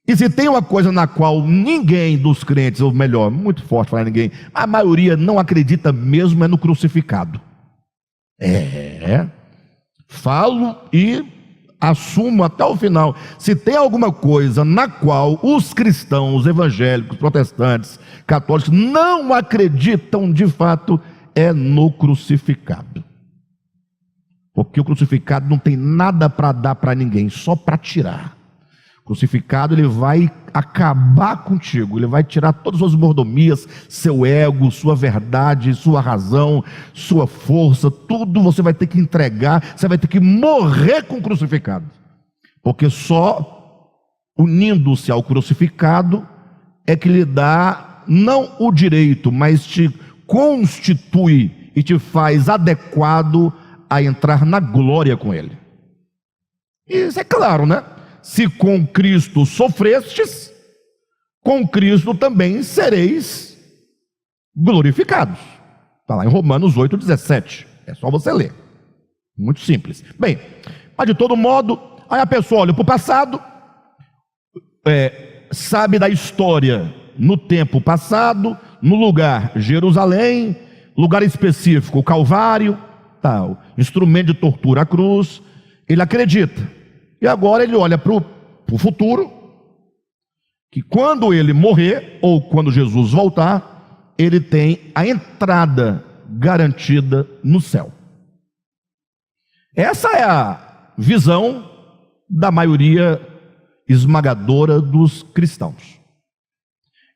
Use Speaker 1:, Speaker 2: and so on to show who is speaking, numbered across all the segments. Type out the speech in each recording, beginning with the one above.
Speaker 1: E se tem uma coisa na qual ninguém dos crentes, ou melhor, muito forte falar ninguém, a maioria não acredita mesmo é no crucificado. Falo e assumo até o final. Se tem alguma coisa na qual os cristãos, evangélicos, protestantes, católicos não acreditam de fato, é no crucificado. Porque o crucificado não tem nada para dar para ninguém, só para tirar. O crucificado, ele vai acabar contigo, ele vai tirar todas as suas mordomias, seu ego, sua verdade, sua razão, sua força, tudo você vai ter que entregar, você vai ter que morrer com o crucificado. Porque só unindo-se ao crucificado é que lhe dá, não o direito, mas te constitui e te faz adequado a entrar na glória com ele. Isso é claro, né? Se com Cristo sofrestes, com Cristo também sereis glorificados. Está lá em Romanos 8,17. É só você ler. Muito simples. Bem, mas de todo modo, aí a pessoa olha para o passado, sabe da história no tempo passado, no lugar Jerusalém, lugar específico, o Calvário, tal, instrumento de tortura, a cruz, ele acredita. E agora ele olha para o futuro, que quando ele morrer, ou quando Jesus voltar, ele tem a entrada garantida no céu. Essa é a visão da maioria esmagadora dos cristãos.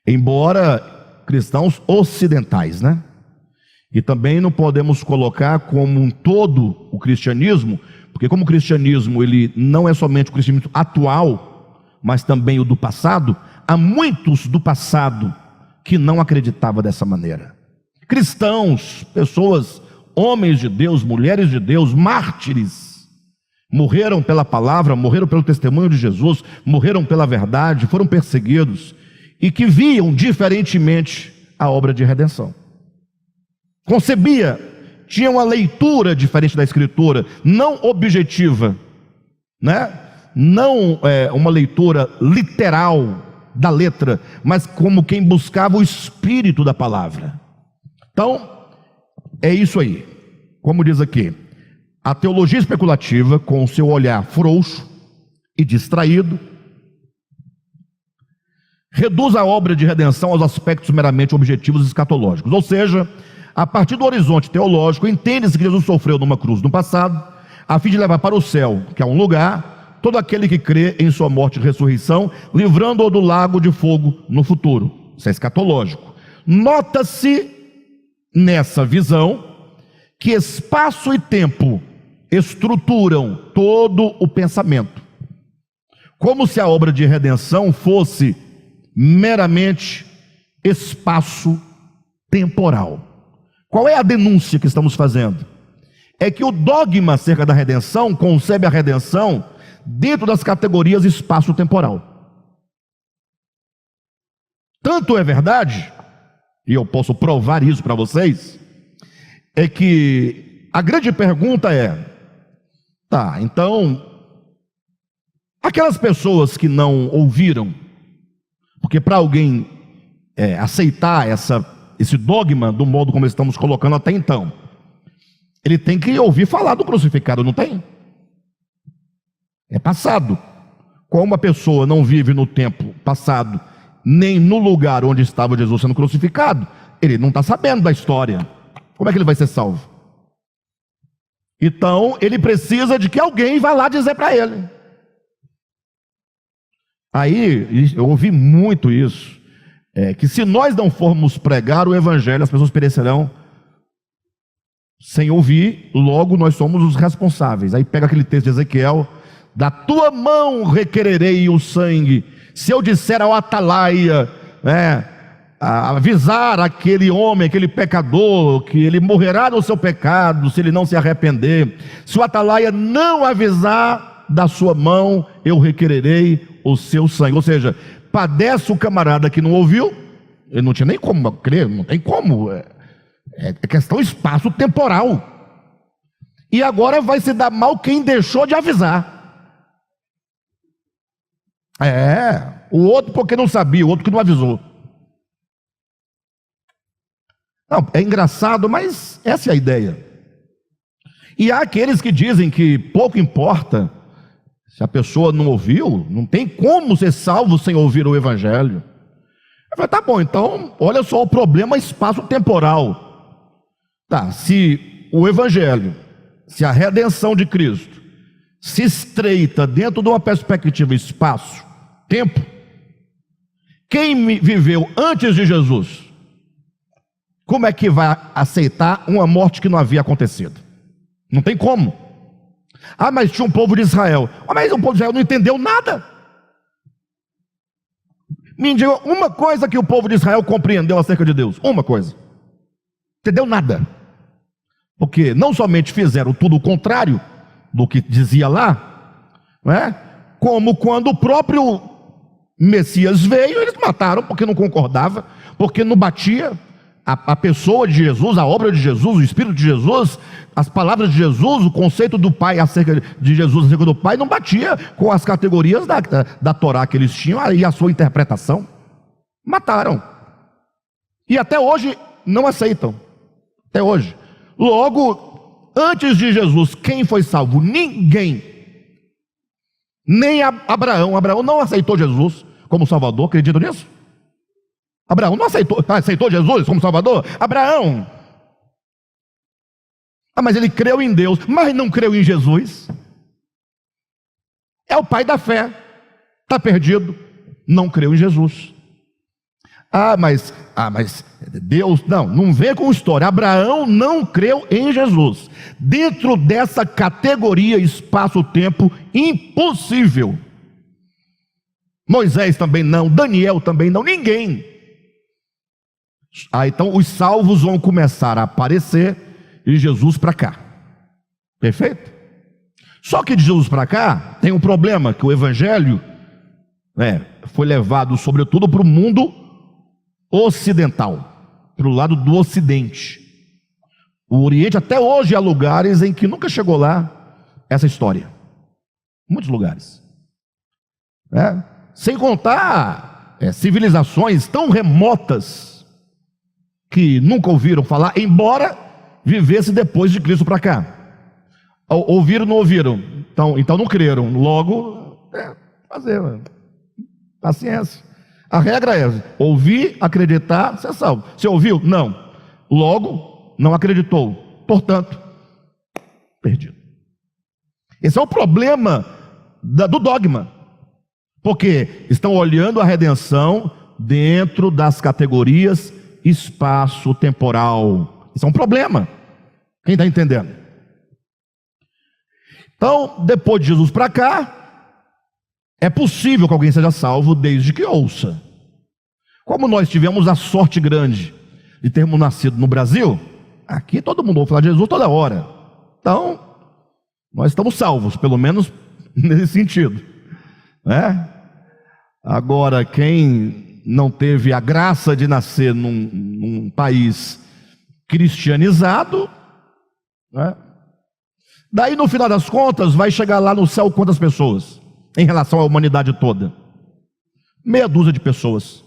Speaker 1: Embora cristãos ocidentais, né? E também não podemos colocar como um todo o cristianismo, porque como o cristianismo ele não é somente o cristianismo atual, mas também o do passado, há muitos do passado que não acreditavam dessa maneira. Cristãos, pessoas, homens de Deus, mulheres de Deus, mártires, morreram pela palavra, morreram pelo testemunho de Jesus, morreram pela verdade, foram perseguidos, e que viam diferentemente a obra de redenção. Concebia, tinha uma leitura diferente da Escritura, não objetiva, né? Não uma leitura literal da letra, mas como quem buscava o espírito da palavra. Então, é isso aí. Como diz aqui, a teologia especulativa, com o seu olhar frouxo e distraído, reduz a obra de redenção aos aspectos meramente objetivos e escatológicos, ou seja, a partir do horizonte teológico, entende-se que Jesus sofreu numa cruz no passado, a fim de levar para o céu, que é um lugar, todo aquele que crê em sua morte e ressurreição, livrando-o do lago de fogo no futuro. Isso é escatológico. Nota-se nessa visão que espaço e tempo estruturam todo o pensamento, como se a obra de redenção fosse meramente espaço temporal. Qual é a denúncia que estamos fazendo? É que o dogma acerca da redenção concebe a redenção dentro das categorias espaço-temporal. Tanto é verdade, e eu posso provar isso para vocês, é que a grande pergunta é, tá, então, aquelas pessoas que não ouviram, porque para alguém aceitar esse dogma do modo como estamos colocando até então, ele tem que ouvir falar do crucificado, não tem? É passado. Como uma pessoa não vive no tempo passado, nem no lugar onde estava Jesus sendo crucificado, ele não está sabendo da história. Como é que ele vai ser salvo? Então, ele precisa de que alguém vá lá dizer para ele. Aí, eu ouvi muito isso, que se nós não formos pregar o evangelho, as pessoas perecerão sem ouvir, logo nós somos os responsáveis. Aí pega aquele texto de Ezequiel, da tua mão requererei o sangue, se eu disser ao atalaia, avisar aquele homem, aquele pecador, que ele morrerá no seu pecado, se ele não se arrepender, se o atalaia não avisar, da sua mão eu requererei o seu sangue. Ou seja, padece o camarada que não ouviu, ele não tinha nem como crer, não tem como, é questão espaço-temporal. E agora vai se dar mal quem deixou de avisar. O outro porque não sabia, o outro que não avisou. Não, é engraçado, mas essa é a ideia. E há aqueles que dizem que pouco importa se a pessoa não ouviu, não tem como ser salvo sem ouvir o Evangelho. Eu falei, tá bom, então, olha só o problema espaço-temporal. Tá, se o Evangelho, se a redenção de Cristo se estreita dentro de uma perspectiva espaço-tempo, quem viveu antes de Jesus, como é que vai aceitar uma morte que não havia acontecido? Não tem como. Ah, mas tinha um povo de Israel. Ah, mas o povo de Israel não entendeu nada. Me diga uma coisa que o povo de Israel compreendeu acerca de Deus. Uma coisa. Entendeu nada. Porque não somente fizeram tudo o contrário do que dizia lá, não é? Como quando o próprio Messias veio, eles mataram porque não concordava, porque não batia a pessoa de Jesus, a obra de Jesus, o Espírito de Jesus, as palavras de Jesus, o conceito do Pai acerca de Jesus, acerca do Pai, não batia com as categorias da Torá que eles tinham e a sua interpretação. Mataram. E até hoje não aceitam. Até hoje. Logo, antes de Jesus, quem foi salvo? Ninguém. Nem Abraão. Abraão não aceitou Jesus como Salvador, acredita nisso? Abraão não aceitou Jesus como Salvador? Abraão. Ah, mas ele creu em Deus, mas não creu em Jesus. É o pai da fé. Está perdido. Não creu em Jesus. Ah, mas Deus, não vem com história. Abraão não creu em Jesus. Dentro dessa categoria espaço-tempo, impossível. Moisés também não, Daniel também não, ninguém. Então os salvos vão começar a aparecer e Jesus para cá. Perfeito? Só que de Jesus para cá tem um problema, que o Evangelho foi levado sobretudo para o mundo ocidental, para o lado do Ocidente. O Oriente até hoje há lugares em que nunca chegou lá essa história. Muitos lugares. Sem contar civilizações tão remotas que nunca ouviram falar, embora vivesse depois de Cristo para cá. Ouviram, não ouviram, então não creram. Logo, fazer, paciência. A regra é: ouvir, acreditar, você é salvo. Você ouviu? Não. Logo, não acreditou. Portanto, perdido. Esse é o problema do dogma. Porque estão olhando a redenção dentro das categorias espaço-temporal. Isso é um problema. Quem está entendendo? Então, depois de Jesus para cá, é possível que alguém seja salvo desde que ouça. Como nós tivemos a sorte grande de termos nascido no Brasil, aqui todo mundo ouve falar de Jesus toda hora. Então, nós estamos salvos, pelo menos nesse sentido. Agora, quem não teve a graça de nascer num país cristianizado, daí no final das contas vai chegar lá no céu quantas pessoas em relação à humanidade toda? Meia dúzia de pessoas.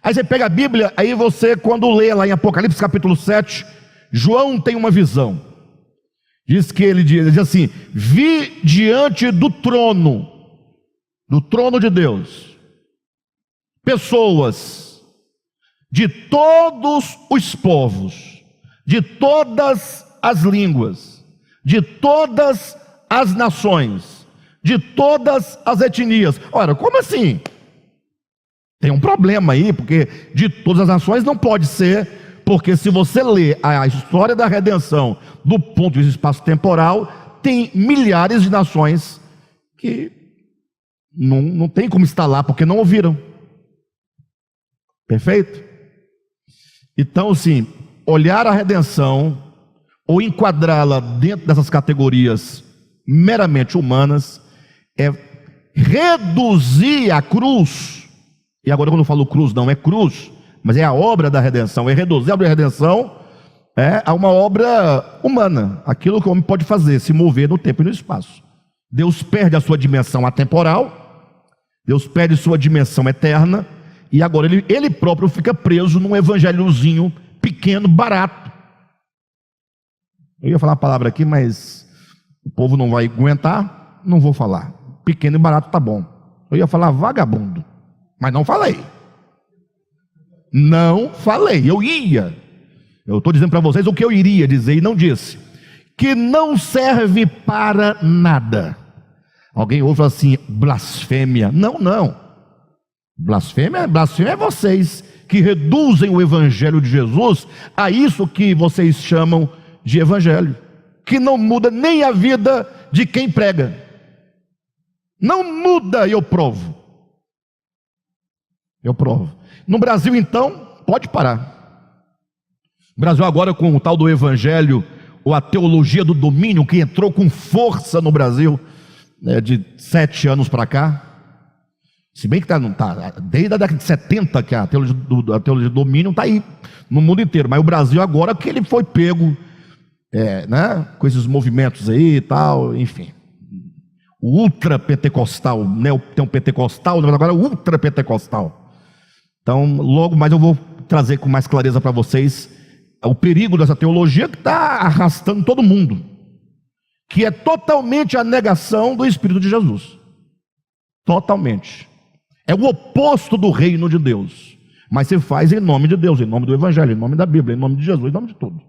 Speaker 1: Aí você pega a Bíblia, aí você, quando lê lá em Apocalipse capítulo 7, João tem uma visão. Diz que ele diz assim: vi diante do trono de Deus, pessoas de todos os povos, de todas as línguas, de todas as nações, de todas as etnias. Ora, como assim? Tem um problema aí, porque de todas as nações não pode ser, porque se você lê a história da redenção do ponto de vista espaço-temporal, tem milhares de nações que não tem como estar lá, porque não ouviram. Perfeito? Então, assim, olhar a redenção ou enquadrá-la dentro dessas categorias meramente humanas é reduzir a cruz. E agora, quando eu falo cruz, não é cruz, mas é a obra da redenção. É reduzir a obra da redenção a uma obra humana, aquilo que o homem pode fazer, se mover no tempo e no espaço. Deus perde a sua dimensão atemporal Deus perde sua dimensão eterna, e agora ele próprio fica preso num evangelhozinho pequeno, barato. Eu ia falar a palavra aqui, mas o povo não vai aguentar, não vou falar. Pequeno e barato tá bom. Eu ia falar vagabundo, mas não falei. Não falei, eu ia. Eu estou dizendo para vocês o que eu iria dizer e não disse. Que não serve para nada. Alguém ouve assim, blasfêmia. Não, não. Blasfêmia é vocês que reduzem o evangelho de Jesus a isso que vocês chamam de evangelho, que não muda nem a vida de quem prega. Não muda, eu provo. Eu provo. No Brasil, então, pode parar. O Brasil agora, com o tal do evangelho, ou a teologia do domínio, que entrou com força no Brasil, de 7 anos para cá. Se bem que não tá, desde a década de 70 que a teologia do domínio está aí no mundo inteiro, mas o Brasil agora que ele foi pego, com esses movimentos aí e tal, enfim. O ultra-pentecostal, tem um pentecostal, mas agora é o ultra-pentecostal. Então, logo mais eu vou trazer com mais clareza para vocês o perigo dessa teologia que está arrastando todo mundo, que é totalmente a negação do Espírito de Jesus. Totalmente. É o oposto do reino de Deus, mas se faz em nome de Deus, em nome do Evangelho, em nome da Bíblia, em nome de Jesus, em nome de tudo.